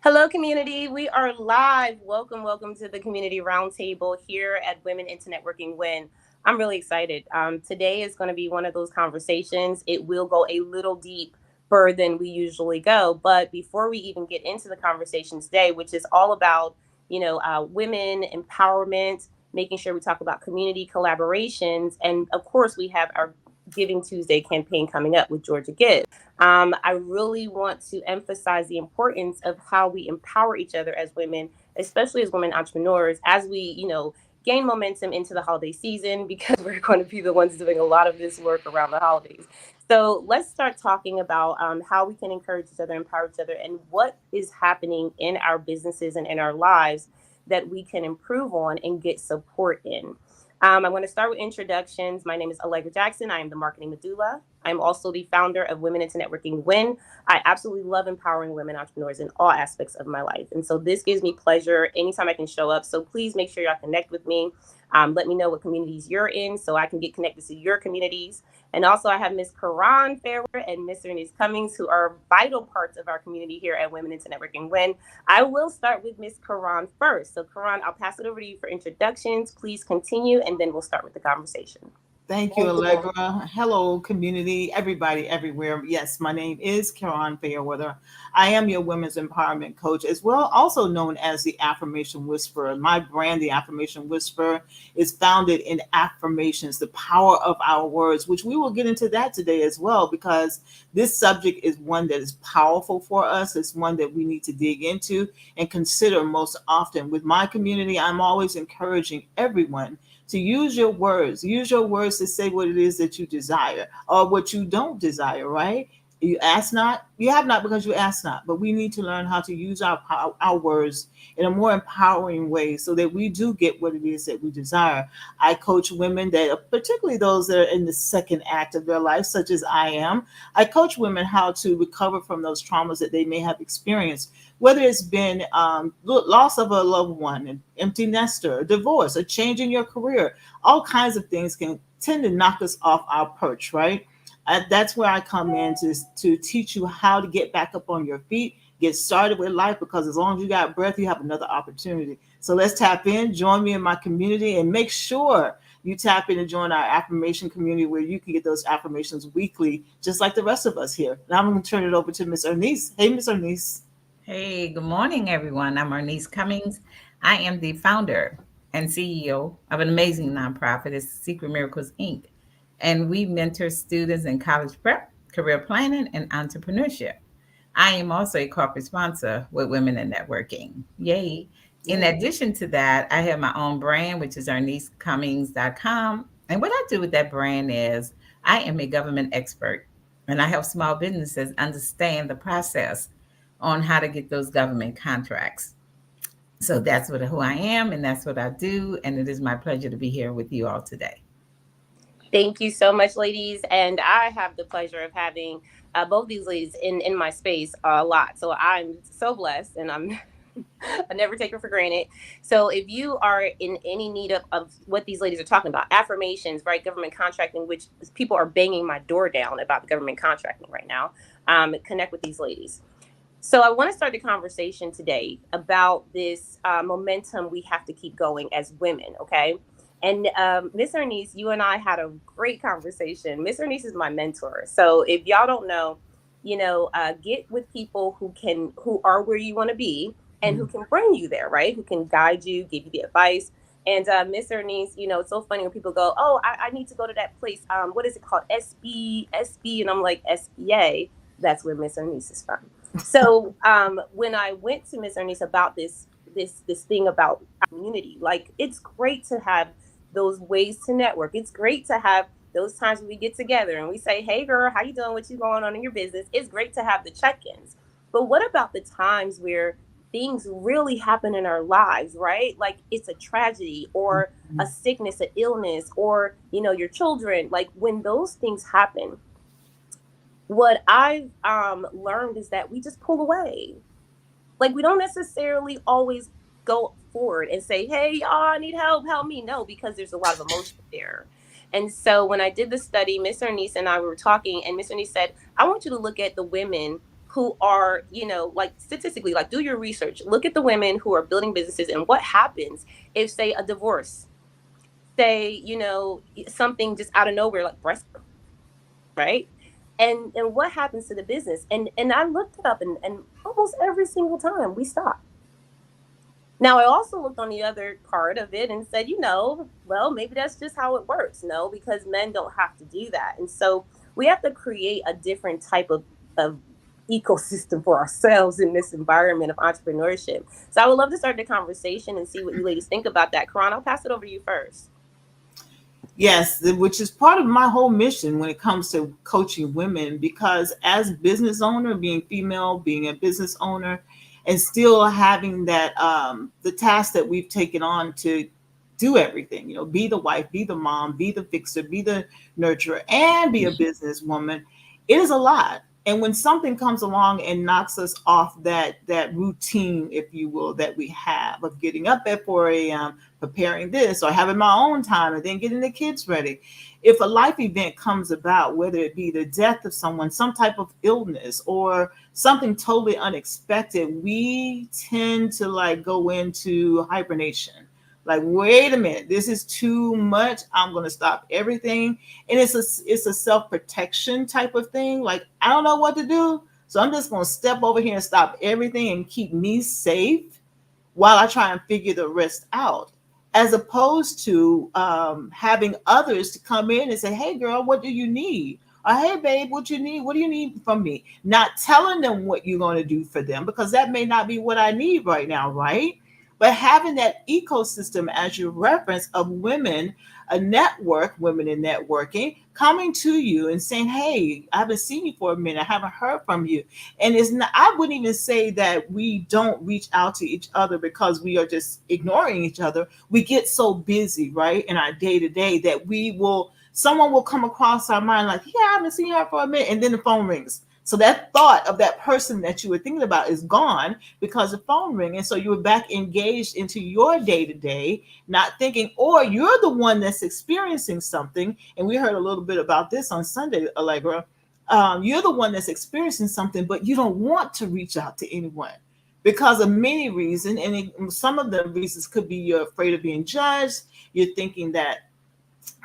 Hello, community. We are live. Welcome to the Community Roundtable here at Women into Networking Win. I'm really excited. Today is going to be one of those conversations. It will go a little deeper than we usually go. But before we even get into the conversation today, which is all about, women empowerment, making sure we talk about community collaborations, and of course, we have our Giving Tuesday campaign coming up with Georgia Give. I really want to emphasize the importance of how we empower each other as women, especially as women entrepreneurs, as we, gain momentum into the holiday season because we're going to be the ones doing a lot of this work around the holidays. So let's start talking about how we can encourage each other, empower each other, and what is happening in our businesses and in our lives that we can improve on and get support in. I'm going to start with introductions. My name is Allegra Jackson. I am the marketing medulla. I'm also the founder of Women into Networking Win. I absolutely love empowering women entrepreneurs in all aspects of my life. And so this gives me pleasure anytime I can show up. So please make sure y'all connect with me. Let me know what communities you're in so I can get connected to your communities. And also I have Miss Karan Fairweather and Miss Ernest Cummings, who are vital parts of our community here at Women into Networking Win. I will start with Miss Karan first. So Karan, I'll pass it over to you for introductions. Please continue, and then we'll start with the conversation. Thank you, Allegra. Hello, community, everybody, everywhere. Yes, my name is Karan Fairweather. I am your women's empowerment coach, as well, also known as the Affirmation Whisperer. My brand, the Affirmation Whisperer, is founded in affirmations, the power of our words, which we will get into that today as well, because this subject is one that is powerful for us. It's one that we need to dig into and consider most often. With my community, I'm always encouraging everyone to use your words to say what it is that you desire or what you don't desire, right? You ask not, you have not because you ask not. But we need to learn how to use our words in a more empowering way so that we do get what it is that we desire. I coach women that, particularly those that are in the second act of their life, such as I am. I coach women how to recover from those traumas that they may have experienced, whether it's been loss of a loved one, an empty nester, a divorce, a change in your career. All kinds of things can tend to knock us off our perch, right? That's where I come in to teach you how to get back up on your feet, get started with life, because as long as you got breath, you have another opportunity. So let's tap in, join me in my community, and make sure you tap in and join our affirmation community where you can get those affirmations weekly, just like the rest of us here. Now I'm going to turn it over to Miss Ernest. Hey, Miss Ernest. Hey, good morning, everyone. I'm Ernest Cummings. I am the founder and CEO of an amazing nonprofit. It's Secret Miracles, Inc. And we mentor students in college prep, career planning, and entrepreneurship. I am also a corporate sponsor with Women in Networking. Yay. In Yeah. addition to that, I have my own brand, which is ErnestCummings.com. And what I do with that brand is I am a government expert and I help small businesses understand the process on how to get those government contracts. So that's who I am and that's what I do. And it is my pleasure to be here with you all today. Thank you so much, ladies. And I have the pleasure of having both these ladies in my space a lot. So I'm so blessed, and I never take it for granted. So if you are in any need of what these ladies are talking about, affirmations, right, government contracting, which people are banging my door down about government contracting right now, connect with these ladies. So I want to start the conversation today about this momentum we have to keep going as women, okay? And Miss Ernest, you and I had a great conversation. Miss Ernest is my mentor. So if y'all don't know, get with people who are where you want to be and who can bring you there, right? Who can guide you, give you the advice. And Miss Ernest, it's so funny when people go, "Oh, I need to go to that place. What is it called? SB," and I'm like, "SBA." That's where Miss Ernest is from. So when I went to Miss Ernest about this thing about community, like it's great to have those ways to network. It's great to have those times when we get together and we say, "Hey, girl, how you doing? What you going on in your business?" It's great to have the check-ins. But what about the times where things really happen in our lives, right? Like it's a tragedy or a sickness, an illness, or your children. Like when those things happen, what I've learned is that we just pull away. Like we don't necessarily always go forward and say, "Hey, y'all, I need help me." No, because there's a lot of emotion there. And so when I did the study, Miss Ernest and I were talking, and Miss Ernest said, "I want you to look at the women who are, you know, like statistically, like do your research, look at the women who are building businesses and what happens if, say, a divorce, say, you know, something just out of nowhere, like breast growth, right? And what happens to the business? And I looked it up, and almost every single time we stop. Now, I also looked on the other part of it and said, you know, well, maybe that's just how it works. No, because men don't have to do that. And so we have to create a different type of ecosystem for ourselves in this environment of entrepreneurship. So I would love to start the conversation and see what you ladies think about that. Karan, I'll pass it over to you first. Yes, which is part of my whole mission when it comes to coaching women, because as business owner, being female, being a business owner, and still having that the task that we've taken on to do everything, you know, be the wife, be the mom, be the fixer, be the nurturer, and be a businesswoman, it is a lot. And when something comes along and knocks us off that routine, if you will, that we have of getting up at 4 a.m., preparing this, or having my own time and then getting the kids ready. If a life event comes about, whether it be the death of someone, some type of illness, or something totally unexpected, we tend to like go into hibernation. Like, wait a minute, this is too much. I'm going to stop everything. And it's a self-protection type of thing. Like, I don't know what to do, so I'm just going to step over here and stop everything and keep me safe while I try and figure the rest out, as opposed to having others to come in and say, hey, girl, what do you need? Or, hey, babe, what you need? What do you need from me? Not telling them what you're going to do for them, because that may not be what I need right now, right? But having that ecosystem, as you reference, of women, a network, women in networking, coming to you and saying, hey, I haven't seen you for a minute. I haven't heard from you. And it's not, I wouldn't even say that we don't reach out to each other because we are just ignoring each other. We get so busy, right, in our day to day that someone will come across our mind like, yeah, I haven't seen her for a minute. And then the phone rings. So that thought of that person that you were thinking about is gone because the phone rang. And so you were back engaged into your day to day, not thinking, or you're the one that's experiencing something. And we heard a little bit about this on Sunday, Allegra. You're the one that's experiencing something, but you don't want to reach out to anyone because of many reasons. And some of the reasons could be you're afraid of being judged. You're thinking that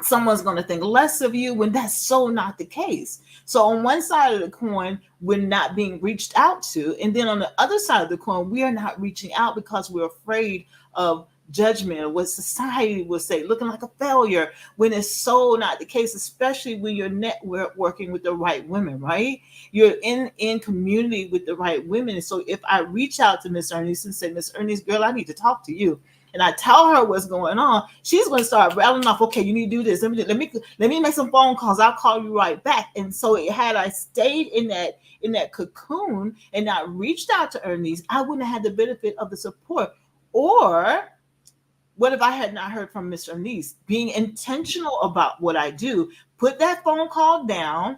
someone's going to think less of you, when that's so not the case. So on one side of the coin, we're not being reached out to, and then on the other side of the coin, we are not reaching out because we're afraid of judgment or what society will say, looking like a failure, when it's so not the case, especially when you're networking with the right women, right? You're in community with the right women. And so if I reach out to Miss Ernest and say, Miss Ernest, girl, I need to talk to you, and I tell her what's going on, she's going to start rattling off, okay, you need to do this. Let me make some phone calls. I'll call you right back. And so had I stayed in that cocoon and not reached out to Ernest, I wouldn't have had the benefit of the support. Or what if I had not heard from Miss Ernest? Being intentional about what I do, put that phone call down,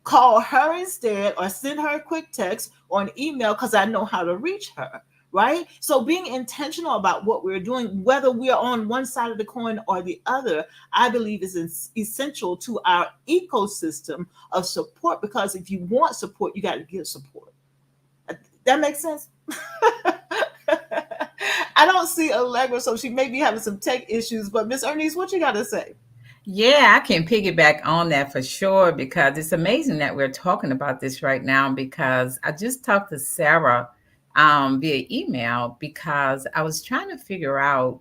call her instead, or send her a quick text or an email because I know how to reach her. Right? So being intentional about what we're doing, whether we're on one side of the coin or the other, I believe is essential to our ecosystem of support, because if you want support, you got to give support. That makes sense? I don't see Allegra, so she may be having some tech issues, but Miss Ernest, what you got to say? Yeah, I can piggyback on that for sure, because it's amazing that we're talking about this right now, because I just talked to Sarah via email, because I was trying to figure out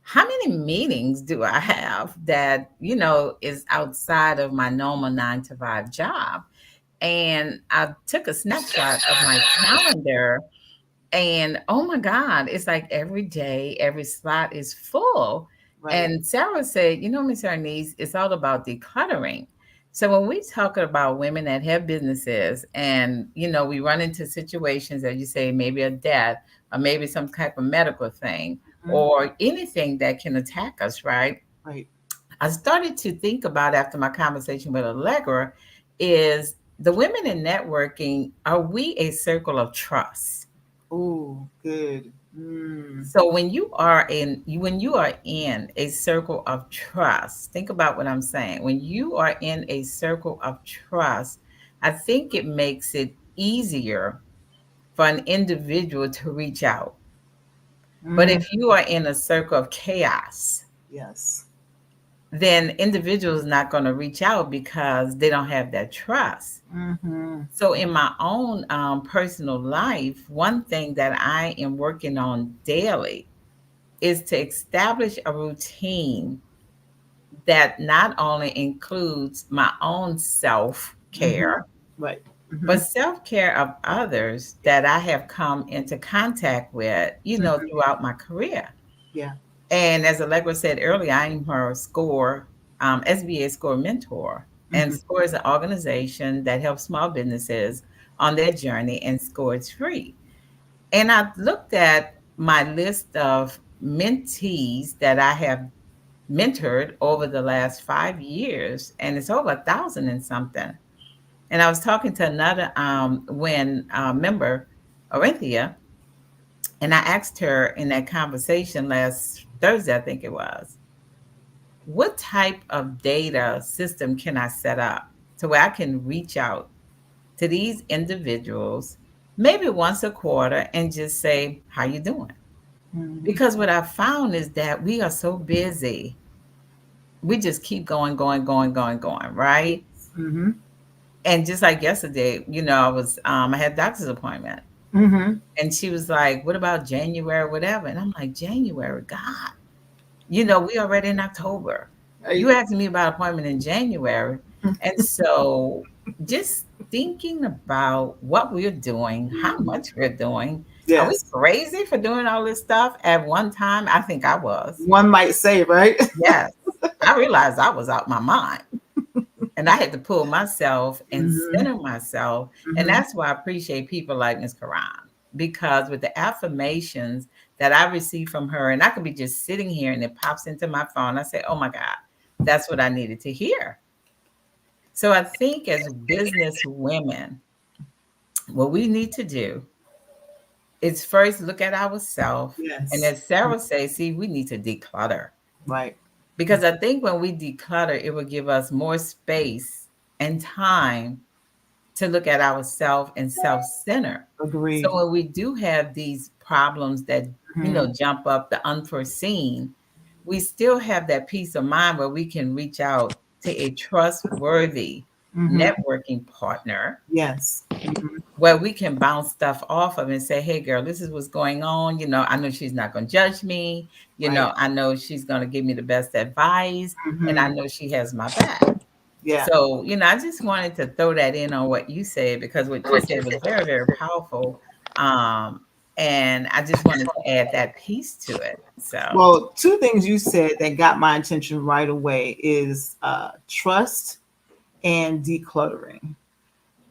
how many meetings do I have that, is outside of my normal 9 to 5 job. And I took a snapshot of my calendar, and oh my God, it's like every day, every slot is full. Right. And Sarah said, Miss Ernest, it's all about decluttering. So when we talk about women that have businesses and, we run into situations that you say, maybe a death or maybe some type of medical thing Mhm. or anything that can attack us, right? Right. I started to think about, after my conversation with Allegra, is the women in networking, are we a circle of trust? Oh, good. Mm. So when you are in a circle of trust, think about what I'm saying. When you are in a circle of trust, I think it makes it easier for an individual to reach out. But Mm-hmm. if you are in a circle of chaos, Yes. then individuals not going to reach out because they don't have that trust. Mm-hmm. So in my own personal life, one thing that I am working on daily is to establish a routine that not only includes my own self Mm-hmm. care, Right. Mm-hmm. but self care of others that I have come into contact with, Mm-hmm. throughout my career. Yeah. And as Allegra said earlier, I'm her SCORE, SBA SCORE mentor. And Mm-hmm. SCORE is an organization that helps small businesses on their journey, and SCORE is free. And I've looked at my list of mentees that I have mentored over the last 5 years, and it's over 1,000 and something. And I was talking to another when member, Orinthia, and I asked her in that conversation last Thursday, I think it was, what type of data system can I set up to where I can reach out to these individuals maybe once a quarter and just say, how you doing? Mm-hmm. Because what I found is that we are so busy. We just keep going, going, going, going, going, right? Mm-hmm. And just like yesterday, I had a doctor's appointment, Mm-hmm. and she was like, what about January, whatever? And I'm like, January, God, we already in October. You Right. asked me about appointment in January. And so just thinking about what we're doing, how much we're doing. Are we Yes. crazy for doing all this stuff at one time? I think I was. One might say, right? Yes. I realized I was out my mind. And I had to pull myself and Mm-hmm. center myself. And Mm-hmm. that's why I appreciate people like Miss Karan, because with the affirmations that I receive from her, and I could be just sitting here and it pops into my phone, I say, oh my God, that's what I needed to hear. So I think as business women, what we need to do is first look at ourselves. And Yes. as Sarah says, see, we need to declutter. Right. Because I think when we declutter, it will give us more space and time to look at ourselves and self-center. Agree. So when we do have these problems that, Mm-hmm. jump up the unforeseen, we still have that peace of mind where we can reach out to a trustworthy Mm-hmm. networking partner Yes. Mm-hmm. where we can bounce stuff off of and say, hey girl, this is what's going on. I know she's not going to judge me. Right. I know she's going to give me the best advice, and I Mm-hmm. know she has my back. Yeah. So, I just wanted to throw that in on what you said, because what you said was very, very powerful. Um, and I just wanted to add that piece to it. So, Well, two things you said that got my attention right away is trust and decluttering.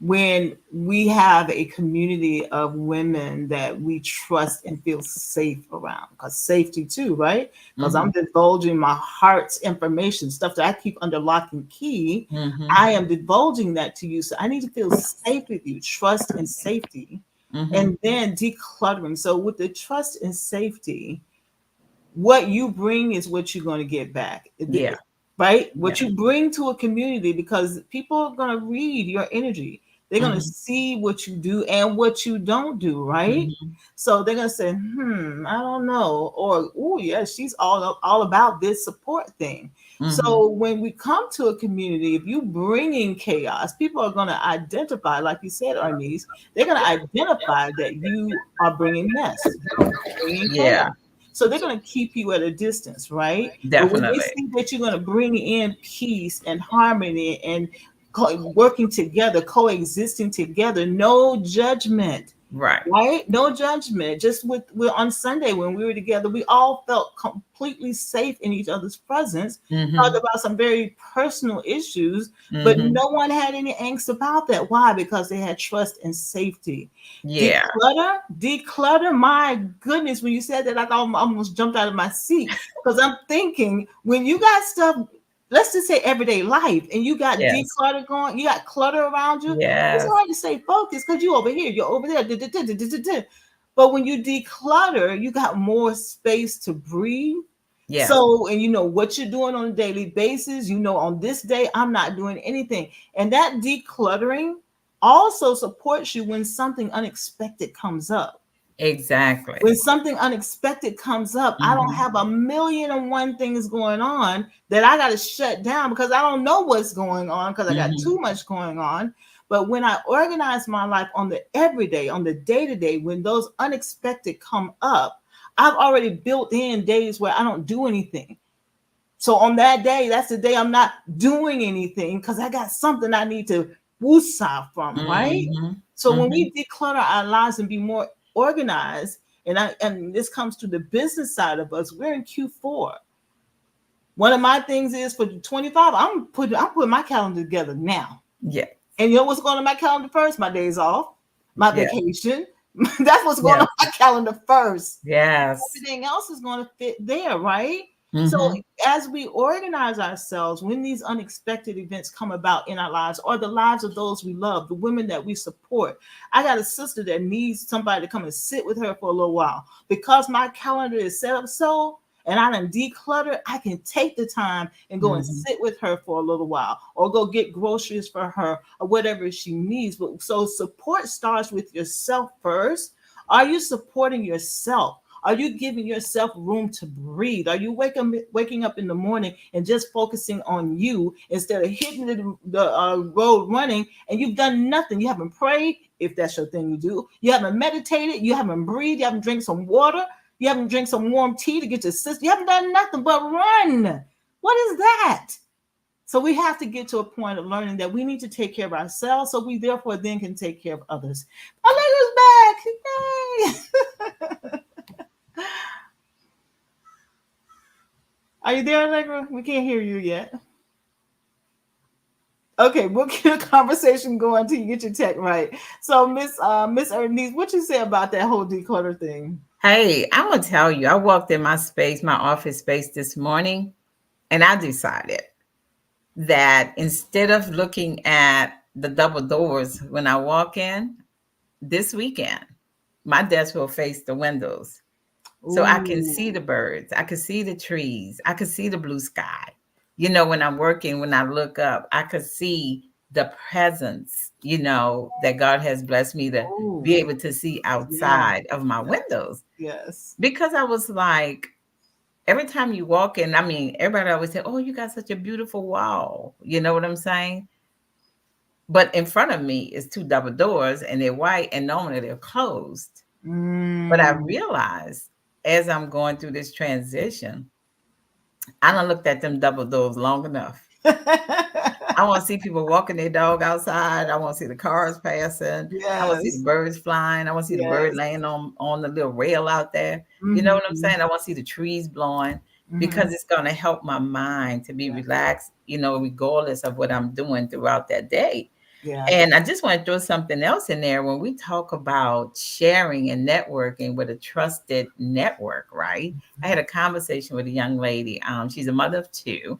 When we have a community of women that we trust and feel safe around, because safety too, right? Because I'm mhm, divulging my heart's information, stuff that I keep under lock and key. mhm, I am divulging that to you. So I need to feel safe with you, trust and safety. mhm. And then decluttering. So with the trust and safety, what you bring is what you're going to get back. Yeah, Right? yeah. What you bring to a community, because people are going to read your energy. They're going to Mhm, see what you do and what you don't do, right? mhm. So they're going to say, I don't know. Or, oh, yeah, she's all about this support thing. Mhm. So when we come to a community, if you bring in chaos, people are going to identify, like you said, Arnice, they're going to identify that you are bringing mess, bringing chaos. Yeah, So they're going to keep you at a distance, right? But when they definitely. see that you're going to bring in peace and harmony and working together, coexisting together, no judgment, Right. right? No judgment. Just with on Sunday when we were together, we all felt completely safe in each other's presence. Talked Mhm, about some very personal issues, but mhm. no one had any angst about that. Why? Because they had trust and safety. Yeah. Declutter. My goodness, when you said that, I thought I almost jumped out of my seat because I'm thinking when you got stuff, let's just say everyday life, and you got Yes. declutter going, you got clutter around you. It's Yes. hard to stay focused because you over here, you're over there. But when you declutter, you got more space to breathe. Yes. So, and you know what you're doing on a daily basis. You know, on this day, I'm not doing anything. And that decluttering also supports you when something unexpected comes up. Exactly. When something unexpected comes up, I don't Mhm. have a million and one things going on that I got to shut down because I don't know what's going on because I got too Mhm. much going on. But when I organize my life on the everyday, on the day to day, when those unexpected come up, I've already built in days where I don't do anything. So on that day, that's the day I'm not doing anything because I got something I need to woosah from, right? Mhm. So when Mhm. we declutter our lives and be more organized, and this comes to the business side of us, we're in Q4. One of my things is for 25, I'm putting my calendar together now. Yeah. And you know what's going on my calendar first? My days off, my Yeah. vacation. That's what's going Yeah. on my calendar first. Yes. Everything else is going to fit there, right? So Mhm. as we organize ourselves, when these unexpected events come about in our lives or the lives of those we love, the women that we support, I got a sister that needs somebody to come and sit with her for a little while because my calendar is set up so, and I done declutter, I can take the time and go and Mhm. sit with her for a little while or go get groceries for her or whatever she needs. But so support starts with yourself first. Are you supporting yourself? Are you giving yourself room to breathe? Are you waking up in the morning and just focusing on you instead of hitting the road running and you've done nothing? You haven't prayed, if that's your thing you do. You haven't meditated. You haven't breathed. You haven't drank some water. You haven't drank some warm tea to get your system. You haven't done nothing but run. What is that? So we have to get to a point of learning that we need to take care of ourselves so we therefore then can take care of others. Allegra's back. Yay. Are you there, Allegra? We can't hear you yet. Okay, we'll get a conversation going until you get your tech right. So, Miss Ernest, what you say about that whole declutter thing? Hey, I'm gonna tell you, I walked in my space, my office space this morning, and I decided that instead of looking at the double doors when I walk in this weekend, my desk will face the windows. So I can see the Ooh, birds, I can see the trees, I can see the blue sky. You know, when I'm working, when I look up, I could see the presence, that God has blessed me to ooh, be able to see yeah, outside of my yes, windows. yes. Because I was like, every time you walk in, I mean, everybody always say, "Oh, you got such a beautiful wall." You know what I'm saying? But in front of me is two double doors and they're white and normally they're closed. But I Mm. realized as I'm going through this transition, I don't looked at them double doors long enough. I want to see people walking their dog outside. I want to see the cars passing. I want to see the Yes, birds flying. I want to see the bird yes. laying on the little rail out there. You know what I'm Mm-hmm, saying? I want to see the trees blowing mm-hmm. because it's going to help my mind to be Yeah, relaxed, regardless of what I'm doing throughout that day. yeah. And I just want to throw something else in there when we talk about sharing and networking with a trusted network, right? I had a conversation with a young lady. She's a mother of two,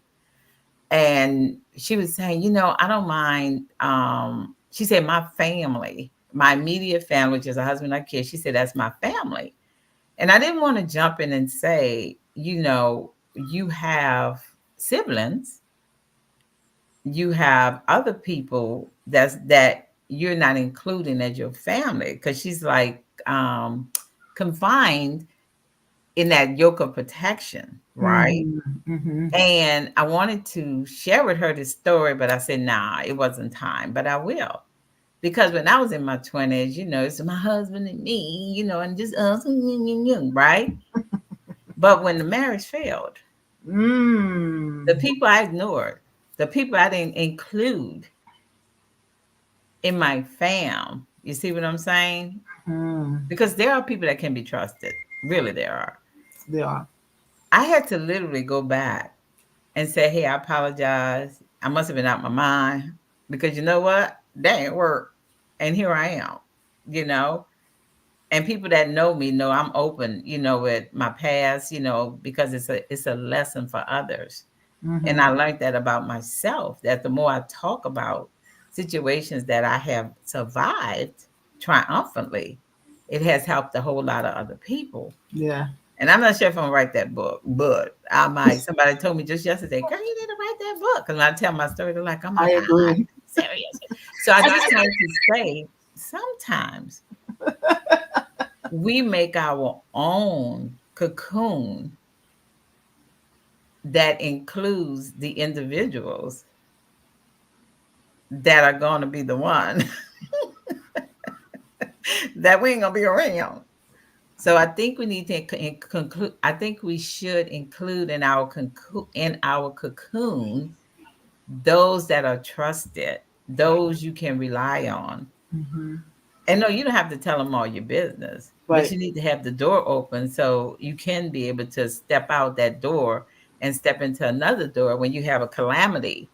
and she was saying, I don't mind. She said, my family, my immediate family, which is a husband and kids, she said, that's my family. And I didn't want to jump in and say, you have siblings, you have other people that you're not including as your family. Because she's like confined in that yoke of protection, right? Mm-hmm, mm-hmm. And I wanted to share with her this story, but I said, nah, it wasn't time, but I will. Because when I was in my 20s, it's my husband and me, and just us, right? But when the marriage failed, the Mm. people I ignored, the people I didn't include in my fam, you see what I'm saying? Mm. Because there are people that can be trusted. Really, there are. They are. I had to literally go back and say, hey, I apologize. I must have been out my mind because you know what? That ain't work. And here I am, you know. And people that know me know I'm open, with my past, because it's a lesson for others. And Mm-hmm. I learned that about myself, that the more I talk about situations that I have survived triumphantly, it has helped a whole lot of other people. Yeah, And I'm not sure if I'm gonna write that book, but I might. Somebody told me just yesterday, girl, you need to write that book. Because when I tell my story, they're like, oh my I God, agree. serious. So I just wanted to say sometimes we make our own cocoon that includes the individuals that are going to be the one that we ain't going to be around. So I think we need to conclude. I think we should include in our cocoon those that are trusted, those you can rely on. Mm-hmm. And no, you don't have to tell them all your business, but Right. you need to have the door open so you can be able to step out that door and step into another door when you have a calamity.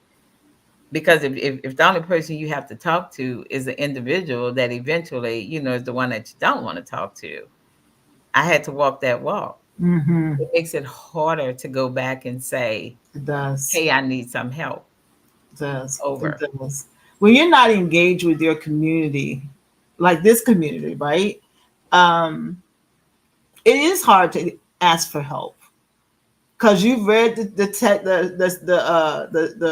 Because if the only person you have to talk to is an individual that eventually, is the one that you don't want to talk to, I had to walk that walk. Mm-hmm. It makes it harder to go back and say, It does. hey, I need some help It does. It over. does. When you're not engaged with your community, like this community, right? Um, it is hard to ask for help because you've read the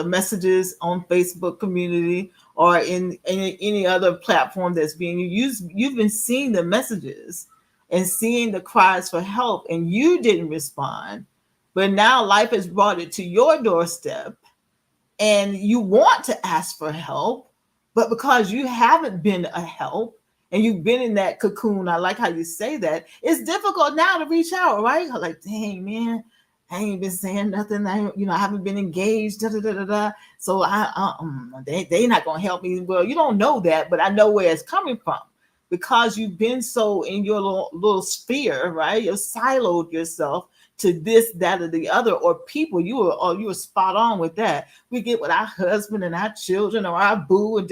messages on Facebook community or in any other platform that's being used. You've been seeing the messages and seeing the cries for help, and you didn't respond. But now life has brought it to your doorstep, and you want to ask for help, but because you haven't been a help and you've been in that cocoon, I like how you say that, it's difficult now to reach out, right? Like, dang, man, I ain't been saying nothing. I haven't been engaged. Da, da, da, da, da. So they not gonna help me. Well, you don't know that, but I know where it's coming from because you've been so in your little sphere, right? You've siloed yourself to this, that, or the other, or people. You were spot on with that. We get with our husband and our children or our boo and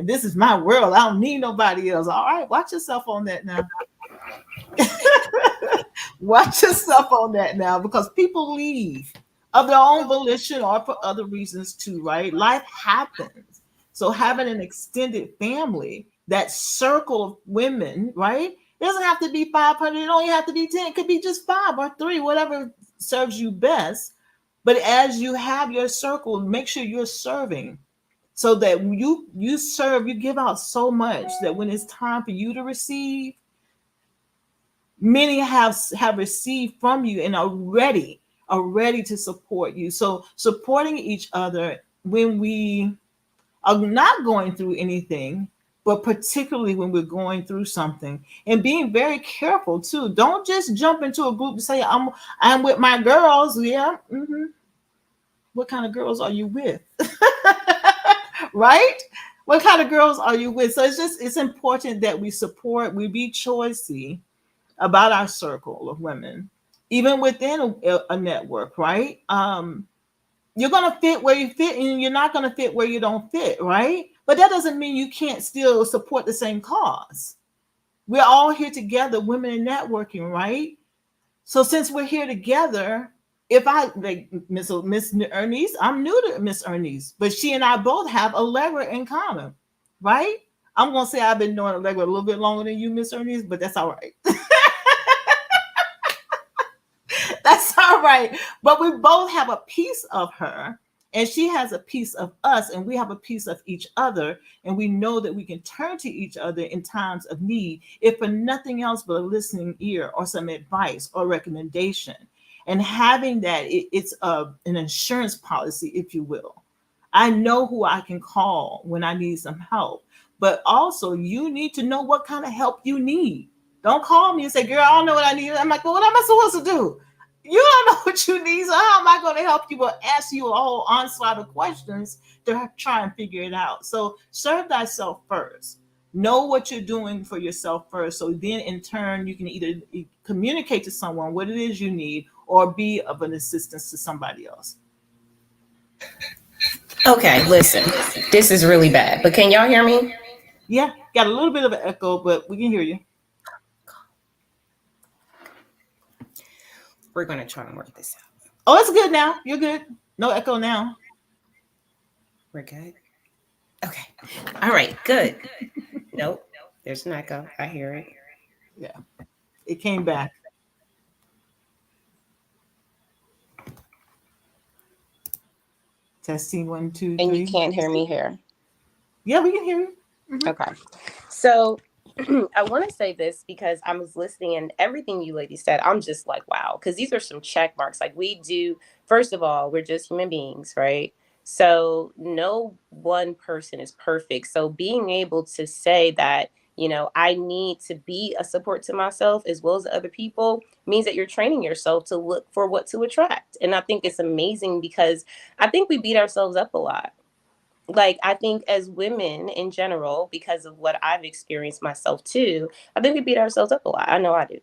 this is my world. I don't need nobody else. All right, watch yourself on that now. Watch yourself on that now because people leave of their own volition or for other reasons too, right? Life happens. So having an extended family, that circle of women, right? It doesn't have to be 500. It only have to be 10. It could be just 5 or 3, whatever serves you best. But as you have your circle, make sure you're serving so that you serve, you give out so much that when it's time for you to receive, many have received from you and are ready to support you. So supporting each other when we are not going through anything, but particularly when we're going through something, and being very careful too. Don't just jump into a group and say I'm with my girls. Yeah, what kind of girls are you with? Right? What kind of girls are you with? So it's important that we support, we be choicy about our circle of women, even within a network, right? You're gonna fit where you fit, and you're not gonna fit where you don't fit, right? But that doesn't mean you can't still support the same cause. We're all here together, women in networking, right? So since we're here together, if I like Miss Ernest, I'm new to Miss Ernest, but she and I both have Allegra in common, right? I'm gonna say I've been knowing Allegra a little bit longer than you, Miss Ernest, but that's all right. That's all right. But we both have a piece of her, and she has a piece of us, and we have a piece of each other. And we know that we can turn to each other in times of need, if for nothing else but a listening ear or some advice or recommendation. And having that, it's an insurance policy, if you will. I know who I can call when I need some help. But also, you need to know what kind of help you need. Don't call me and say, girl, I don't know what I need. I'm like, well, what am I supposed to do? You don't know what you need. So how am I going to help you? But ask you a whole onslaught of questions to try and figure it out. So serve thyself first. Know what you're doing for yourself first. So then in turn, you can either communicate to someone what it is you need or be of an assistance to somebody else. Okay, listen, this is really bad, but can y'all hear me? Yeah, got a little bit of an echo, but we can hear you. We're going to try and work this out. Oh, it's good now. You're good. No echo now. We're good. Okay. All right, good. Nope, there's an echo. I hear it. Yeah, it came back. Testing one, two, And you three. can't hear me here. Yeah, we can hear you. Hmm. Okay. So I want to say this because I was listening and everything you ladies said, I'm just like, wow, because these are some check marks. Like, we do, first of all, we're just human beings, right? So no one person is perfect. So being able to say that, I need to be a support to myself as well as other people means that you're training yourself to look for what to attract. And I think it's amazing because I think we beat ourselves up a lot. Like, I think as women in general, because of what I've experienced myself too, I think we beat ourselves up a lot. I know I do.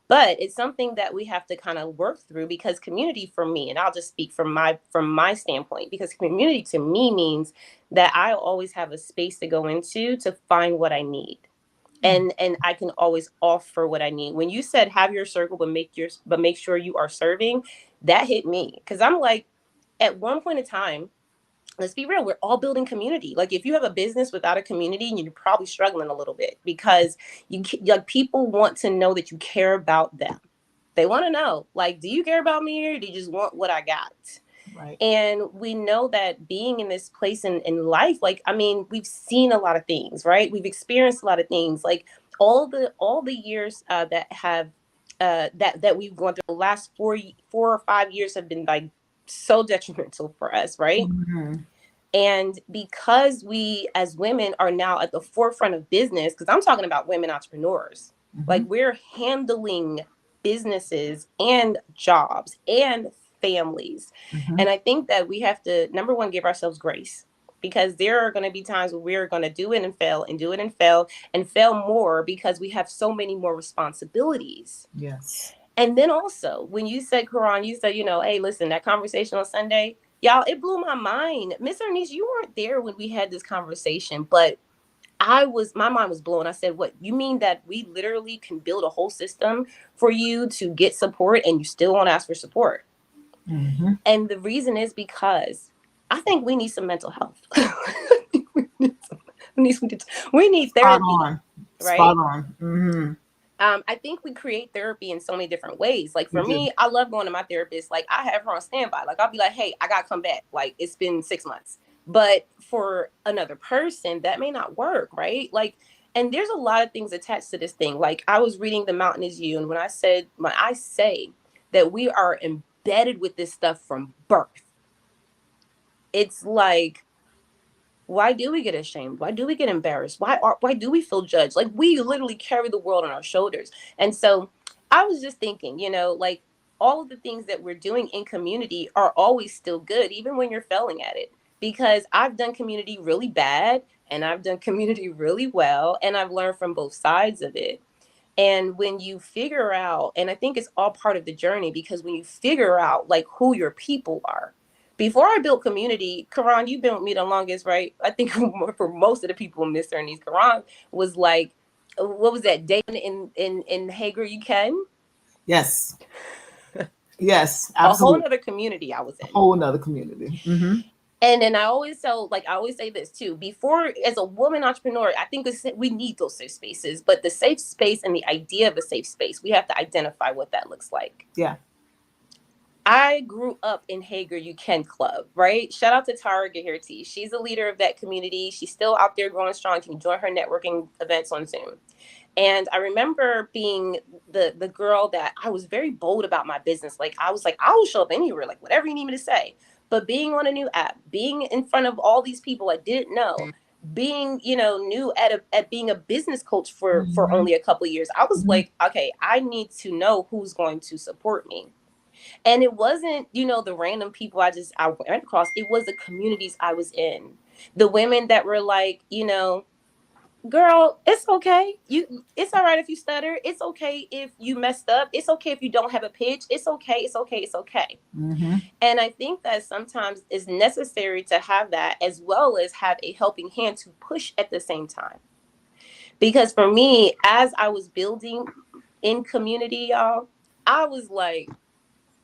But it's something that we have to kind of work through, because community for me, and I'll just speak from my standpoint, because community to me means that I always have a space to go into to find what I need. And I can always offer what I need. When you said have your circle but make sure you are serving, that hit me, because I'm like, at one point in time, let's be real, we're all building community. Like, if you have a business without a community, you're probably struggling a little bit, because like, people want to know that you care about them. They want to know, like, do you care about me, or do you just want what I got? Right. And we know that being in this place in life, like, I mean, we've seen a lot of things, right? We've experienced a lot of things, like all the years that have that we've gone through. The last 4 or 5 years have been like so detrimental for us, right? Hmm. And because we as women are now at the forefront of business, because I'm talking about women entrepreneurs, like, Hmm. we're handling businesses and jobs and families. Hmm. And I think that we have to, number one, give ourselves grace, because there are going to be times where we're going to do it and fail and do it and fail more, because we have so many more responsibilities. Yes. And then also, when you said, Quran, you said, hey, listen, that conversation on Sunday, y'all, it blew my mind. Miss Ernest, you weren't there when we had this conversation, but my mind was blown. I said, what, you mean that we literally can build a whole system for you to get support and you still won't ask for support? Hmm. And the reason is because I think we need some mental health. we need some, we need Spot therapy, on. right? Spot on. Hmm. I think we create therapy in so many different ways. Like, We for do. me, I love going to my therapist. Like, I have her on standby. Like, I'll be like, hey, I got to come back. Like, it's been 6 months. But for another person, that may not work, right? Like, and there's a lot of things attached to this thing. Like, I was reading The Mountain Is You. And when I say that we are embedded with this stuff from birth, it's like, why do we get ashamed? Why do we get embarrassed? Why do we feel judged? Like, we literally carry the world on our shoulders. And so I was just thinking, like, all of the things that we're doing in community are always still good, even when you're failing at it. Because I've done community really bad and I've done community really well, and I've learned from both sides of it. And when you figure out, and I think it's all part of the journey, because when you figure out like who your people are. Before I built community, Karan, you've been with me the longest, right? I think for most of the people in Mr. Ernest, Karan was like, what was that, day in Hager, you can? Yes. Yes. A whole Absolutely. nother community I was A in. whole nother community. Hmm. And then I always say this too. Before, as a woman entrepreneur, I think we need those safe spaces, but the safe space and the idea of a safe space, we have to identify what that looks like. Yeah. I grew up in Hager You Can Club, right? Shout out to Tara Gahirti. She's a leader of that community. She's still out there growing strong. You can join her networking events on Zoom. And I remember being the girl that I was very bold about my business. Like, I was like, I will show up anywhere, like whatever you need me to say. But being on a new app, being in front of all these people I didn't know, being, new at being a business coach for Hmm. only a couple of years, I was Hmm. like, okay, I need to know who's going to support me. And it wasn't, the random people I went across. It was the communities I was in. The women that were like, girl, it's okay. It's all right if you stutter. It's okay if you messed up. It's okay if you don't have a pitch. It's okay. It's okay. It's okay. Hmm. And I think that sometimes it's necessary to have that, as well as have a helping hand to push at the same time. Because for me, as I was building in community, y'all, I was like,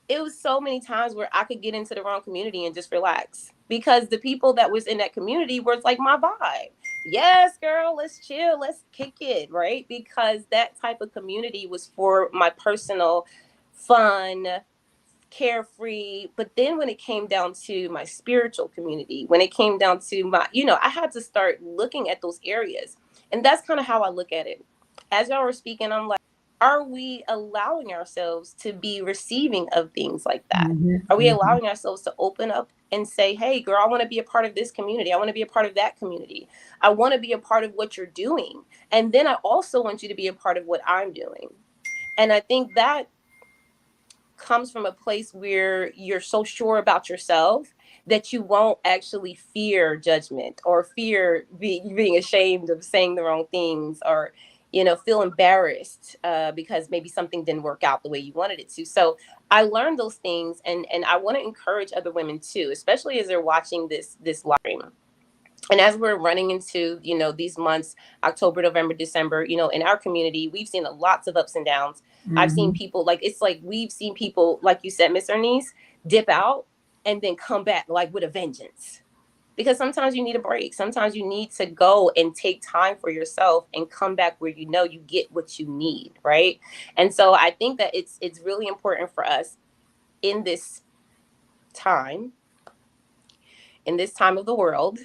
it was so many times where I could get into the wrong community and just relax, because the people that was in that community were like my vibe. Yes, girl, let's chill, let's kick it, right? Because that type of community was for my personal fun, carefree. But then when it came down to my spiritual community, when it came down to my, I had to start looking at those areas. And that's kind of how I look at it. As y'all were speaking, I'm like, are we allowing ourselves to be receiving of things like that? Mm-hmm. Are we Mm-hmm. allowing ourselves to open up and say, hey, girl, I want to be a part of this community. I want to be a part of that community. I want to be a part of what you're doing. And then I also want you to be a part of what I'm doing. And I think that comes from a place where you're so sure about yourself that you won't actually fear judgment or fear being ashamed of saying the wrong things, or feel embarrassed because maybe something didn't work out the way you wanted it to. So I learned those things, and I want to encourage other women too, especially as they're watching this live stream. And as we're running into these months, October, November, December, in our community, we've seen lots of ups and downs. I've seen Mm-hmm. people, like, it's like we've seen people, like you said, Miss Ernest, dip out and then come back like with a vengeance, because sometimes you need a break. Sometimes you need to go and take time for yourself and come back where you get what you need, right? And so I think that it's really important for us in time this time of the world,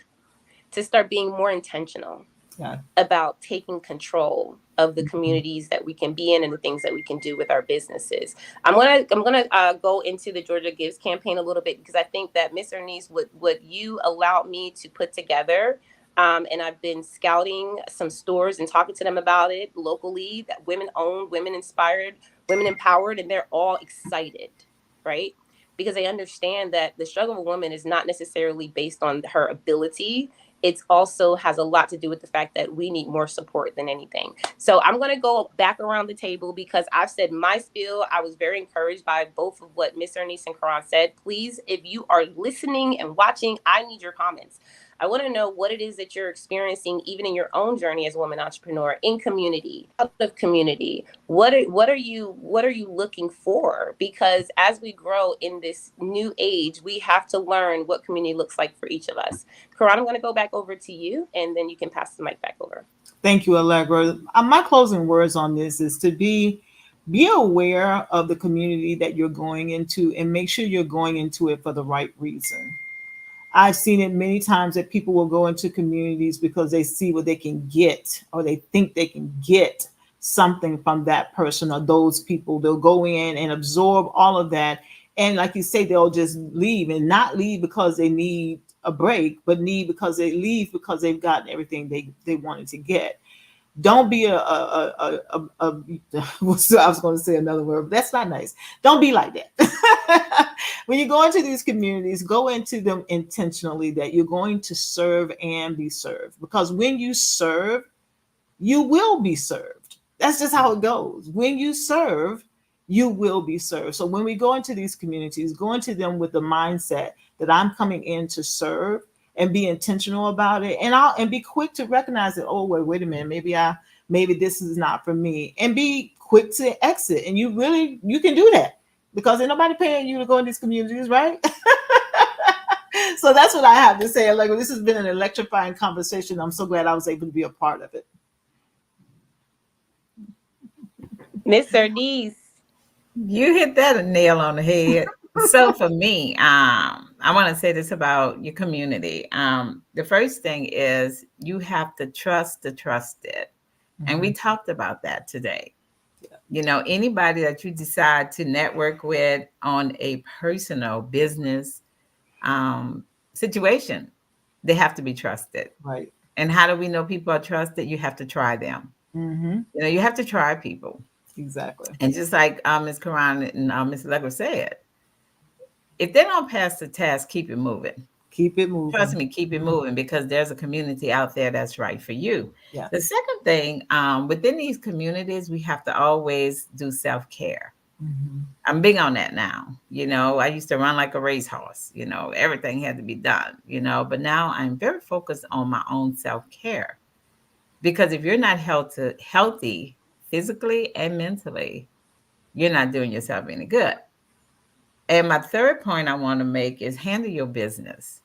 to start being more intentional Yeah. about taking control of the communities that we can be in and the things that we can do with our businesses. I'm gonna go into the Georgia Gives campaign a little bit, because I think that Miss Ernest, what you allowed me to put together, and I've been scouting some stores and talking to them about it locally, that women owned, women inspired, women empowered, and they're all excited, right? Because they understand that the struggle of a woman is not necessarily based on her ability. It also has a lot to do with the fact that we need more support than anything. So I'm going to go back around the table, because I've said my spiel. I was very encouraged by both of what Miss Ernest and Karan said. Please, if you are listening and watching, I need your comments. I want to know what it is that you're experiencing, even in your own journey as a woman entrepreneur, in community, out of community. What are you looking for? Because as we grow in this new age, we have to learn what community looks like for each of us. Karan, I'm going to go back over to you, and then you can pass the mic back over. Thank you, Allegra. My closing words on this is to be aware of the community that you're going into, and make sure you're going into it for the right reason. I've seen it many times that people will go into communities because they see what they can get, or they think they can get something from that person or those people. They'll go in and absorb all of that. And like you say, they'll just leave, and not leave because they need a break, but need because they leave because they've gotten everything they wanted to get. Don't be I was going to say another word, but that's not nice. Don't be like that. When you go into these communities, go into them intentionally, that you're going to serve and be served. Because when you serve, you will be served. That's just how it goes. When you serve, you will be served. So when we go into these communities, go into them with the mindset that I'm coming in to serve, and be intentional about it. And be quick to recognize that, oh, wait a minute, maybe this is not for me. And be quick to exit. And you can do that, because ain't nobody paying you to go in these communities, right? So that's what I have to say. Like, this has been an electrifying conversation. I'm so glad I was able to be a part of it. Miss Ernest. You hit that a nail on the head. So for me, I want to say this about your community. The first thing is you have to trust the trusted. And we talked about that today. Anybody that you decide to network with on a personal business situation, they have to be trusted. Right. And how do we know people are trusted? You have to try them. Mm-hmm. You have to try people. Exactly. And just like Ms. Karan and Ms. Allegra said, if they don't pass the test, keep it moving. Keep it moving. Trust me, keep it moving, because there's a community out there that's right for you. Yeah. The second thing, within these communities, we have to always do self-care. Mm-hmm. I'm big on that now. I used to run like a racehorse. Everything had to be done, but now I'm very focused on my own self-care. Because if you're not healthy physically and mentally, you're not doing yourself any good. And my third point I want to make is handle your business.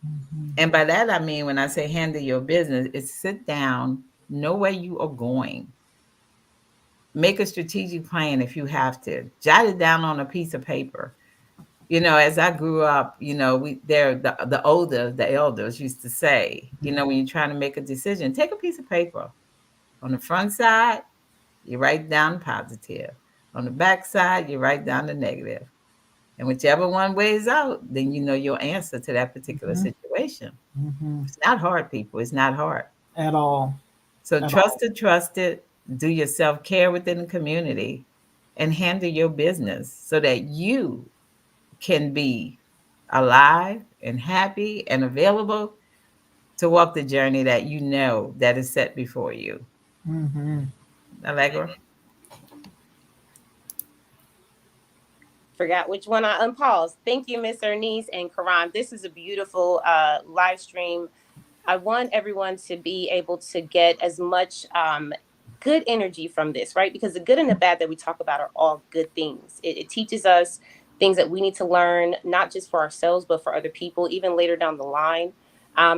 Mm-hmm. And by that, I mean, when I say handle your business, it's sit down, know where you are going, make a strategic plan if you have to, jot it down on a piece of paper. As I grew up, the elders used to say, when you're trying to make a decision, take a piece of paper. On the front side, you write down positive. On the back side, you write down the negative. And whichever one weighs out, then you know your answer to that particular Mhm. situation. Mhm. It's not hard, people. It's not hard. At all. So At all. trust it, do your self care within the community, and handle your business so that you can be alive and happy and available to walk the journey that you know that is set before you. Mhm. Allegra? Forgot which one I unpaused. Thank you, Miss Ernest and Karan. This is a beautiful live stream. I want everyone to be able to get as much good energy from this, right? Because the good and the bad that we talk about are all good things. It teaches us things that we need to learn, not just for ourselves, but for other people, even later down the line.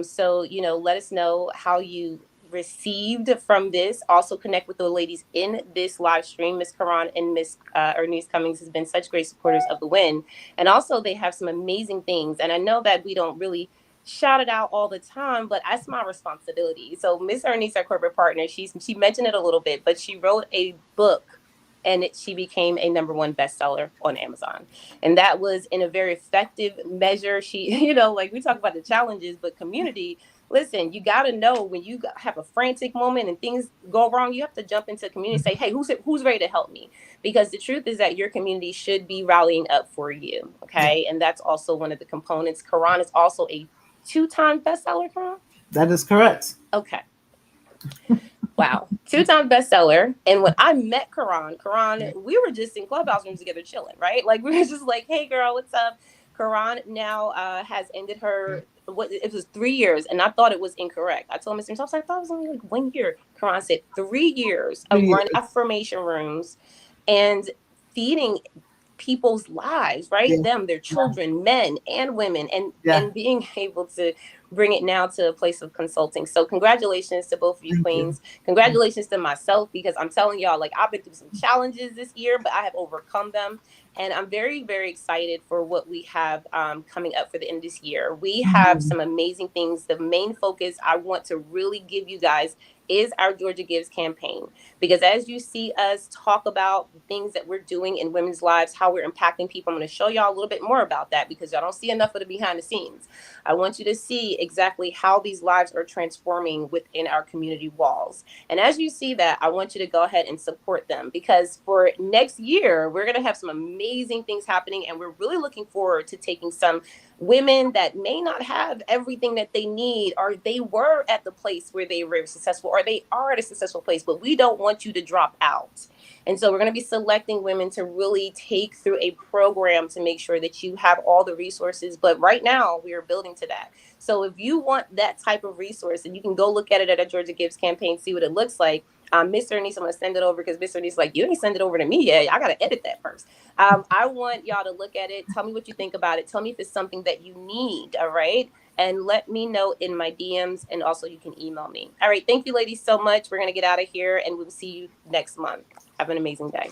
So, let us know how you received from this. Also, connect with the ladies in this live stream. Miss Karan and Miss Ernest Cummings has been such great supporters of the win. And also, they have some amazing things. And I know that we don't really shout it out all the time, but that's my responsibility. So Miss Ernest, our corporate partner, she mentioned it a little bit, but she wrote a book and she became a number one bestseller on Amazon. And that was in a very effective measure. She, like we talk about the challenges, but community, listen, you got to know when you have a frantic moment and things go wrong, you have to jump into community and say, hey, who's ready to help me? Because the truth is that your community should be rallying up for you. Yeah, Okay. And that's also one of the components. Quran is also a two-time bestseller, Quran. that is correct. Okay. Wow. Two-time bestseller. And when I met Karan, we were just in clubhouse rooms together chilling, right? Like we were just like, hey girl, what's up? Karan now has ended her what it was 3 years, and I thought it was incorrect. I told Mr. I was like, I thought it was only like 1 year. Karan said 3 years of 3 years. running affirmation rooms and feeding people's lives, right? Yeah. Them, their Yeah. children, men and women, and Yeah. and being able to bring it now to a place of consulting. So congratulations to both of you Thank you. queens. Congratulations to myself, because I'm telling y'all, like, I've been through some challenges this year, but I have overcome them. And I'm very, very excited for what we have coming up for the end of this year. We have Mhm. some amazing things. The main focus I want to really give you guys is our Georgia Gives campaign. Because as you see us talk about the things that we're doing in women's lives, how we're impacting people, I'm going to show y'all a little bit more about that, because y'all don't see enough of the behind the scenes. I want you to see exactly how these lives are transforming within our community walls. And as you see that, I want you to go ahead and support them, because for next year, we're going to have some amazing things happening. And we're really looking forward to taking some women that may not have everything that they need, or they were at the place where they were successful, or they are at a successful place, but we don't want you to drop out. And so we're going to be selecting women to really take through a program to make sure that you have all the resources. But right now, we are building to that. So if you want that type of resource, and you can go look at it at a Georgia Gives campaign, see what it looks like. Mr. Ernest, I'm going to send it over, because Mr. Ernest is like, you didn't send it over to me yet. I got to edit that first. I want y'all to look at it. Tell me what you think about it. Tell me if it's something that you need. All right. And let me know in my DMs. And also, you can email me. All right. Thank you, ladies, so much. We're going to get out of here, and we'll see you next month. Have an amazing day.